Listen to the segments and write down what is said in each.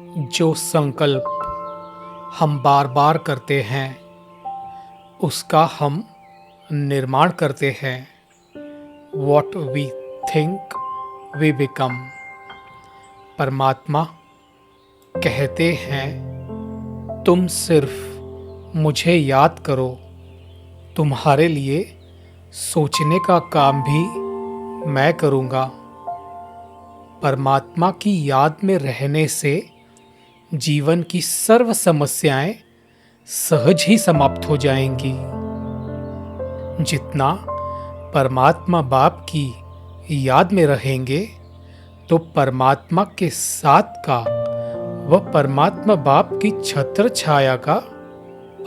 जो संकल्प हम बार बार करते हैं उसका हम निर्माण करते हैं। What we think we become. परमात्मा कहते हैं, तुम सिर्फ मुझे याद करो, तुम्हारे लिए सोचने का काम भी मैं करूँगा। परमात्मा की याद में रहने से जीवन की सर्व समस्याएं सहज ही समाप्त हो जाएंगी। जितना परमात्मा बाप की याद में रहेंगे तो परमात्मा के साथ का व परमात्मा बाप की छत्र छाया का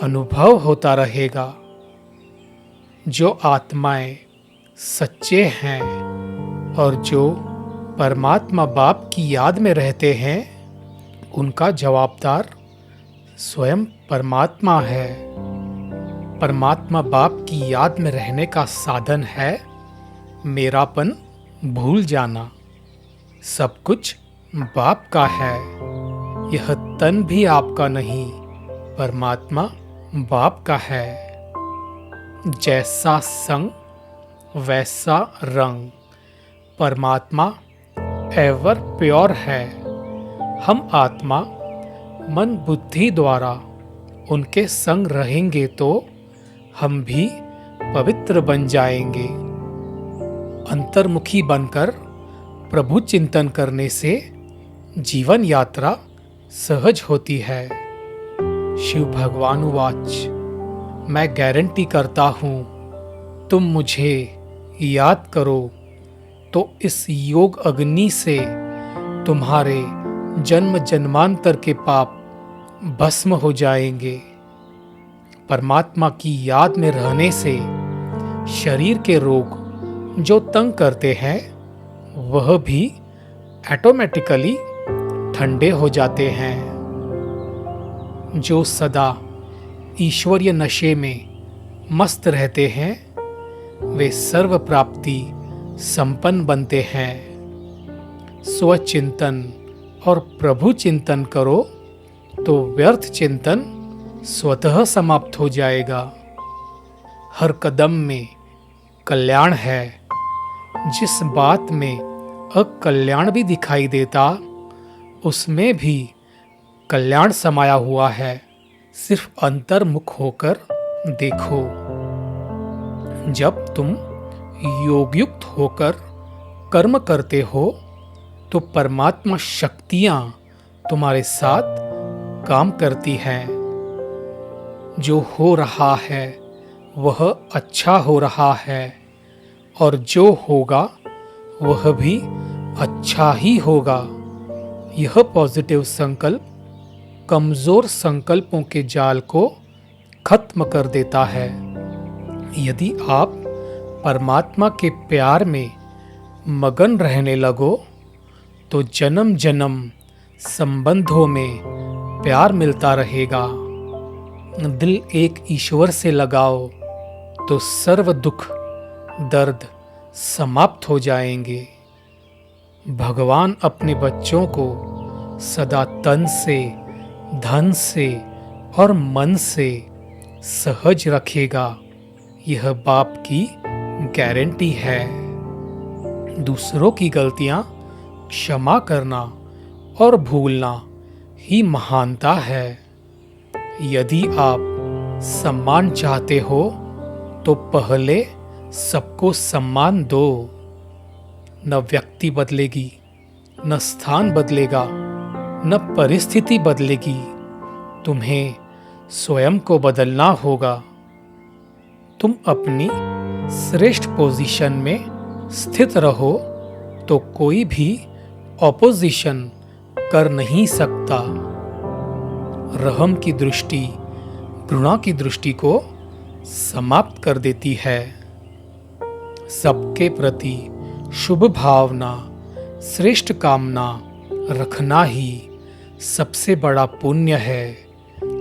अनुभव होता रहेगा। जो आत्माएं सच्चे हैं और जो परमात्मा बाप की याद में रहते हैं उनका जवाबदार स्वयं परमात्मा है। परमात्मा बाप की याद में रहने का साधन है मेरापन भूल जाना। सब कुछ बाप का है, यह तन भी आपका नहीं, परमात्मा बाप का है। जैसा संग वैसा रंग, परमात्मा एवर प्योर है। हम आत्मा मन बुद्धि द्वारा उनके संग रहेंगे तो हम भी पवित्र बन जाएंगे। अंतर्मुखी बनकर प्रभु चिंतन करने से जीवन यात्रा सहज होती है। शिव भगवान वाच, मैं गारंटी करता हूँ तुम मुझे याद करो तो इस योग अग्नि से तुम्हारे जन्म जन्मांतर के पाप भस्म हो जाएंगे। परमात्मा की याद में रहने से शरीर के रोग जो तंग करते हैं वह भी ऑटोमेटिकली ठंडे हो जाते हैं। जो सदा ईश्वरीय नशे में मस्त रहते हैं वे सर्व प्राप्ति संपन्न बनते हैं। स्वचिंतन और प्रभु चिंतन करो तो व्यर्थ चिंतन स्वतः समाप्त हो जाएगा। हर कदम में कल्याण है। जिस बात में अकल्याण भी दिखाई देता उसमें भी कल्याण समाया हुआ है। सिर्फ अंतर्मुख होकर देखो। जब तुम योगयुक्त होकर कर्म करते हो तो परमात्मा शक्तियां तुम्हारे साथ काम करती हैं। जो हो रहा है वह अच्छा हो रहा है और जो होगा वह भी अच्छा ही होगा। यह पॉजिटिव संकल्प कमजोर संकल्पों के जाल को खत्म कर देता है। यदि आप परमात्मा के प्यार में मगन रहने लगो तो जन्म जन्म संबंधों में प्यार मिलता रहेगा। दिल एक ईश्वर से लगाओ तो सर्व दुख दर्द समाप्त हो जाएंगे। भगवान अपने बच्चों को सदा तन से, धन से और मन से सहज रखेगा। यह बाप की गारंटी है। दूसरों की गलतियां क्षमा करना और भूलना ही महानता है। यदि आप सम्मान चाहते हो तो पहले सबको सम्मान दो। न व्यक्ति बदलेगी, न स्थान बदलेगा, न परिस्थिति बदलेगी। तुम्हें स्वयं को बदलना होगा। तुम अपनी श्रेष्ठ पोजीशन में स्थित रहो तो कोई भी ऑपोजिशन कर नहीं सकता। रहम की दृष्टि घृणा की दृष्टि को समाप्त कर देती है। सबके प्रति शुभ भावना, श्रेष्ठ कामना रखना ही सबसे बड़ा पुण्य है।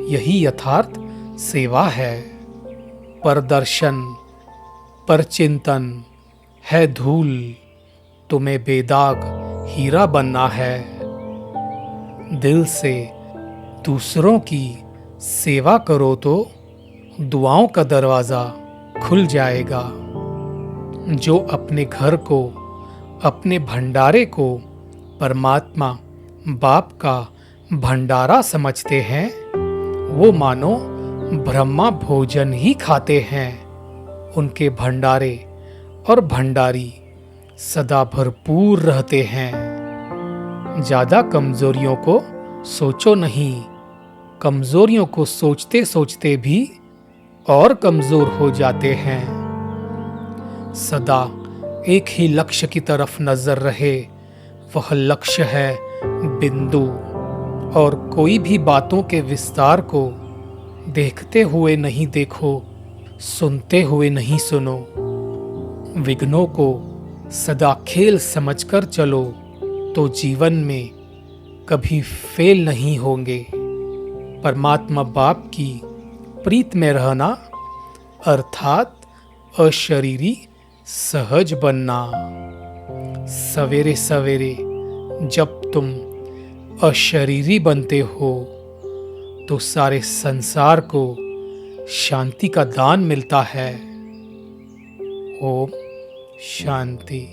यही यथार्थ सेवा है। परदर्शन, परचिंतन है धूल, तुम्हें बेदाग हीरा बनना है। दिल से दूसरों की सेवा करो तो दुआओं का दरवाज़ा खुल जाएगा। जो अपने घर को, अपने भंडारे को परमात्मा बाप का भंडारा समझते हैं, वो मानो ब्रह्मा भोजन ही खाते हैं। उनके भंडारे और भंडारी सदा भरपूर रहते हैं। ज़्यादा कमज़ोरियों को सोचो नहीं, कमज़ोरियों को सोचते सोचते भी और कमज़ोर हो जाते हैं। सदा एक ही लक्ष्य की तरफ नज़र रहे, वह लक्ष्य है बिंदु। और कोई भी बातों के विस्तार को देखते हुए नहीं देखो, सुनते हुए नहीं सुनो। विघ्नों को सदा खेल समझकर चलो तो जीवन में कभी फेल नहीं होंगे। परमात्मा बाप की प्रीत में रहना अर्थात अशरीरी सहज बनना। सवेरे सवेरे जब तुम अशरीरी बनते हो तो सारे संसार को शांति का दान मिलता है। ओम शांति।